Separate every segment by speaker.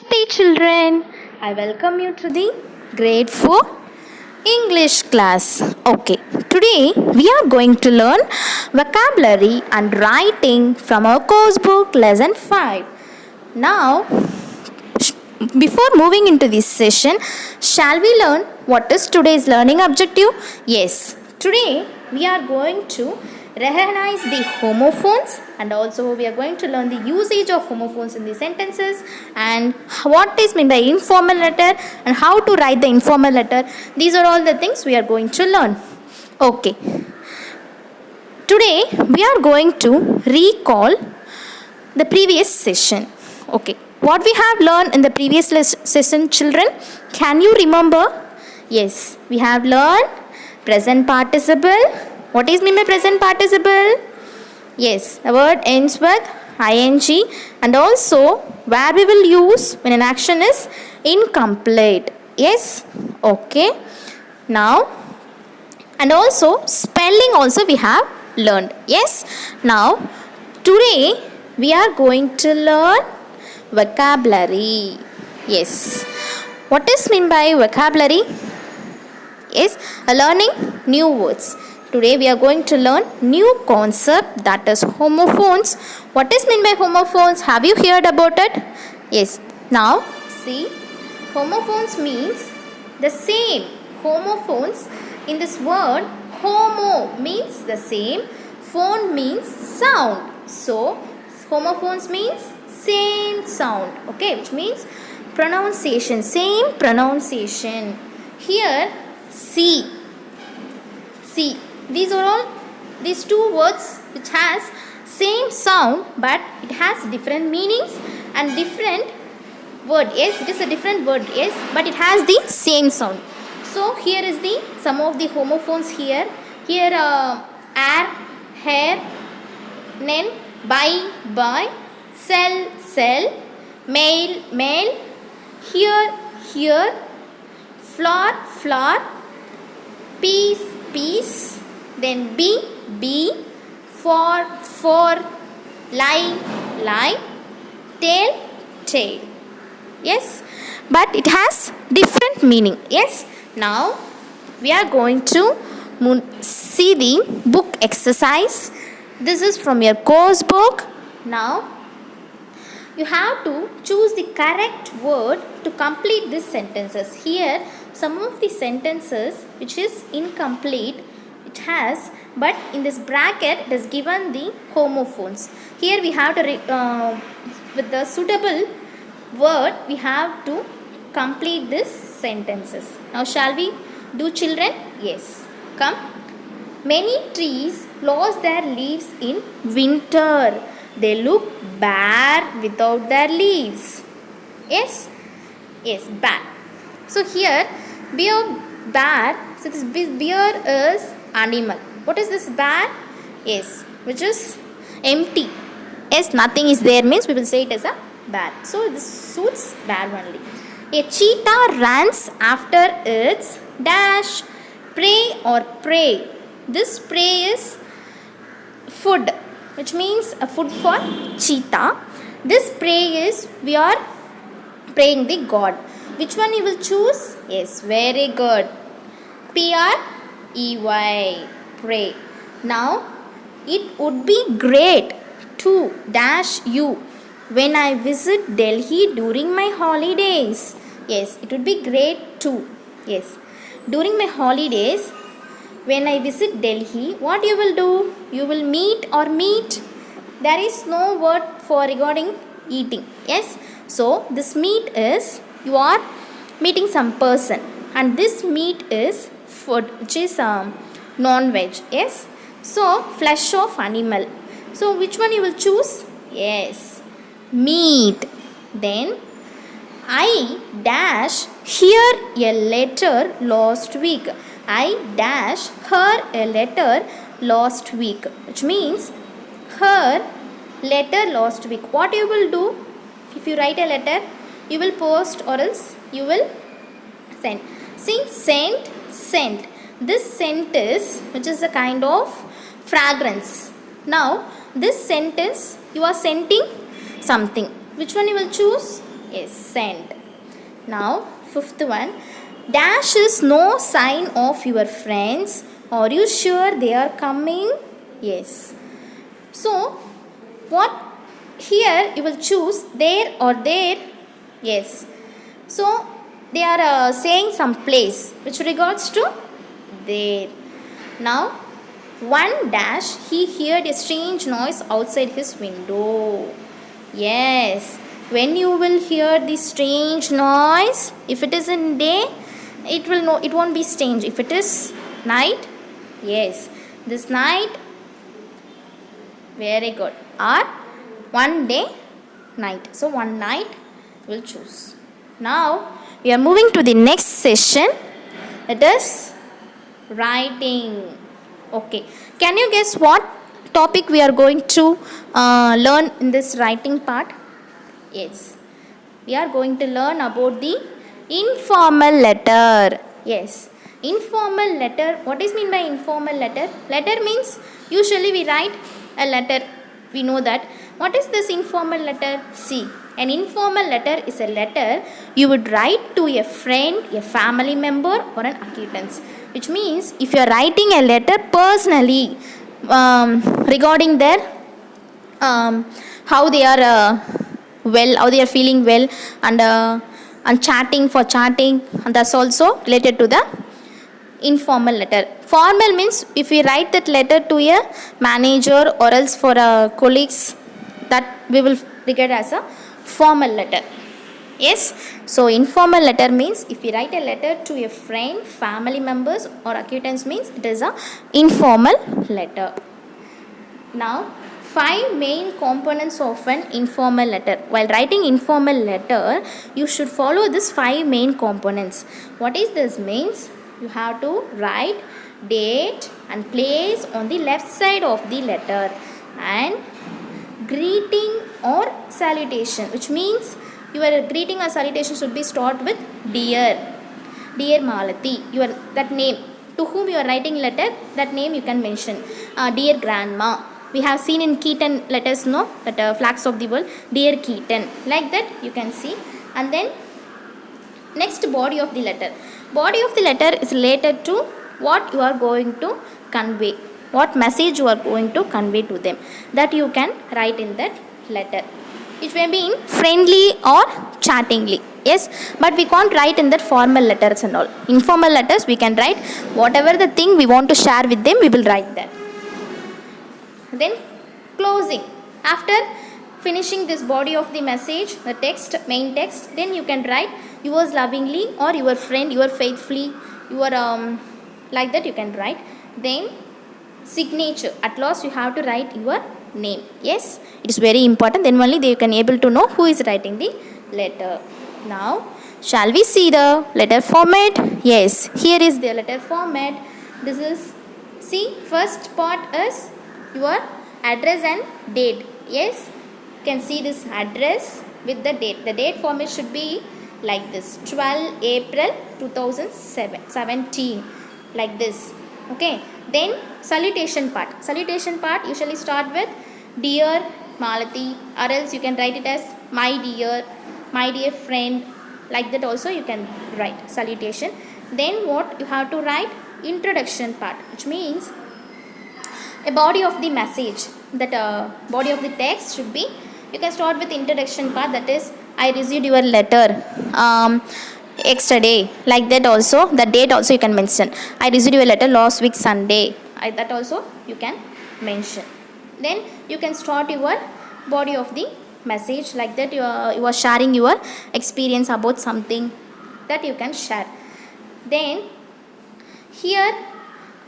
Speaker 1: Namaste children. I welcome you to the grade 4 English class. Okay, today we are going to learn vocabulary and writing from our course book lesson 5. Now, before moving into this session, shall we learn what is today's learning objective? Yes, today we are going to recognize the homophones, and also we are going to learn the usage of homophones in the sentences and what is meant by informal letter and how to write the informal letter. These are all the things we are going to learn. Okay, today we are going to recall the previous session. Okay, what we have learned in the previous session, children, can you remember? Yes, we have learned present participle. What is meant by present participle? Yes, the word ends with ing, and also where we will use when an action is incomplete. Yes, okay. Now, and also spelling also we have learned. Yes, now today we are going to learn vocabulary. Yes, what is meant by vocabulary? Yes, learning new words. Today we are going to learn new concept, that is homophones. What is meant by homophones? Have you heard about it? Yes. Now see, homophones means the same. Homophones, in this word, homo means the same, phone means sound. So homophones means same sound. Okay, which means pronunciation, same pronunciation. Here see. These are all these two words which has same sound but it has different meanings and different word. Yes, it is a different word. Yes, but it has the same sound. So here is the some of the homophones here. Here air, hair, nen, buy, sell, mail, here, floor, peace, then be, for, lie, tail. Yes, but it has different meaning. Yes, now we are going to see the book exercise. This is from your course book. Now you have to choose the correct word to complete these sentences. Here some of the sentences which is incomplete it has, but in this bracket it is given the homophones. Here we have to with the suitable word we have to complete these sentences. Now shall we do, children? Yes, come. Many trees lost their leaves in winter. They look bare without their leaves. Yes, bare. So here bear. So this bear is animal. What is this bear? Yes, which is empty. Yes, nothing is there means we will say it as a bear. So this suits bear only. A cheetah runs after its dash, prey. This prey is food, which means a food for cheetah. This prey is we are praying the God. Which one you will choose? Yes, very good. Prey, pray. Now, it would be great to dash you when I visit Delhi during my holidays. Yes, it would be great too. Yes, during my holidays, when I visit Delhi, what you will do? You will meet. There is no word for regarding eating. Yes, so this meet is you are meeting some person, and this meat is food, which is non-veg. Yes, so flesh of animal. So which one you will choose? Yes, meat. Then I dash here a letter last week. I dash her a letter last week, which means her letter last week. What you will do if you write a letter? You will post or else you will send. See, scent. This scent is which is a kind of fragrance. Now this scent is you are scenting something. Which one you will choose? Yes, send. Now, fifth one. Dash is no sign of your friends. Are you sure they are coming? Yes. So, what here you will choose there or there? Yes. So, they are saying some place which regards to there. Now, one dash, he heard a strange noise outside his window. Yes, when you will hear the strange noise, if it is in day, it won't be strange. If it is night, yes, this night, very good. Or one day, night. So one night we'll choose. Now we are moving to the next session. It is writing. Okay, can you guess what topic we are going to learn in this writing part? Yes, we are going to learn about the informal letter. Yes, informal letter. What is mean by informal letter? Letter means usually we write a letter. We know that. What is this informal letter? See, an informal letter is a letter you would write to a friend, a family member, or an acquaintance. Which means if you are writing a letter personally regarding their how they are how they are feeling well, and chatting for chatting, and that's also related to the informal letter. Formal means if we write that letter to a manager or else for colleagues, that we will regard as a formal letter. Yes, so informal letter means if we write a letter to a friend, family members, or acquaintance, means it is a informal letter. Now, 5 main components of an informal letter. While writing informal letter, you should follow this 5 main components. What is this means? You have to write date and place on the left side of the letter, and greeting or salutation, which means your greeting or salutation should be start with dear Malati, your that name to whom you are writing letter, that name you can mention. Dear grandma, we have seen in Keaton letters, no, that flags of the world, dear Keaton, like that you can see. And then next, body of the letter. Body of the letter is related to what you are going to convey, what message you are going to convey to them, that you can write in that letter. It may be in friendly or chattingly. Yes, but we can't write in that formal letters and all. Informal letters we can write whatever the thing we want to share with them, we will write that. Then closing. After finishing this body of the message, the text, main text, then you can write yours lovingly or your friend, your faithfully, your like that you can write. Then signature. At last you have to write your name. Yes, it is very important. Then only they can able to know who is writing the letter. Now, shall we see the letter format? Yes, here is the letter format. This is, see, first part is your address and date. Yes, you can see this address with the date. The date format should be like this, 12 April 2017, like this. Okay, then salutation part. Salutation part usually start with dear Malati, or else you can write it as my dear friend, like that also you can write salutation. Then what you have to write? Introduction part, which means a body of the message, that body of the text should be, you can start with introduction part, that is, I received your letter yesterday, like that also. The date also you can mention, I received your letter last week Sunday, that also you can mention. Then you can start your body of the message, like that you are sharing your experience about something, that you can share. Then here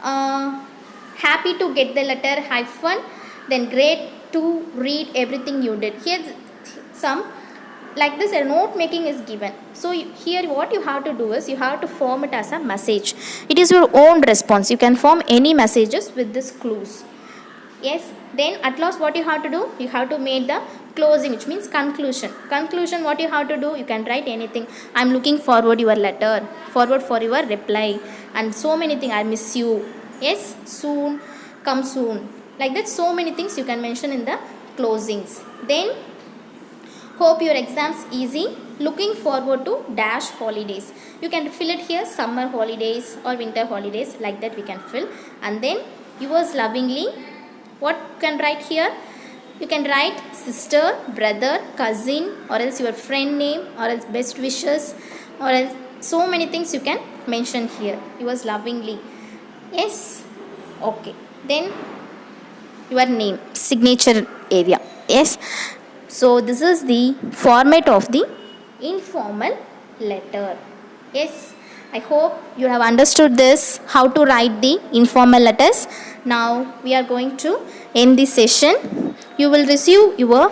Speaker 1: happy to get the letter hyphen, then great to read everything you did. Here some like this, a note making is given. So here what you have to do is you have to form it as a message. It is your own response. You can form any messages with this clues. Yes, then at last what you have to do, you have to make the closing, which means conclusion. Conclusion, what you have to do, you can write anything. I am looking forward your letter, forward for your reply, and so many things. I miss you. Yes, soon, come soon, like that. So many things you can mention in the closings. Then hope your exams easy. looking forward to dash holidays. You can fill it here, summer holidays or winter holidays, like that we can fill. And then yours lovingly, what you can write here? You can write sister, brother, cousin, or else your friend name, or else best wishes, or else so many things you can mention here. Yours lovingly. Yes. Okay. Then your name, signature area. Yes. So this is the format of the informal letter. Yes. I hope you have understood this, how to write the informal letters. Now we are going to end this session. You will receive your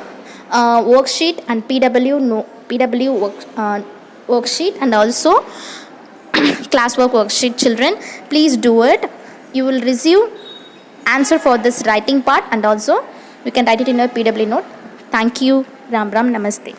Speaker 1: worksheet and PW worksheet, and also classwork worksheet. Children, please do it. You will receive answer for this writing part, and also you can write it in your PW note. Thank you. Ram Ram. Namaste.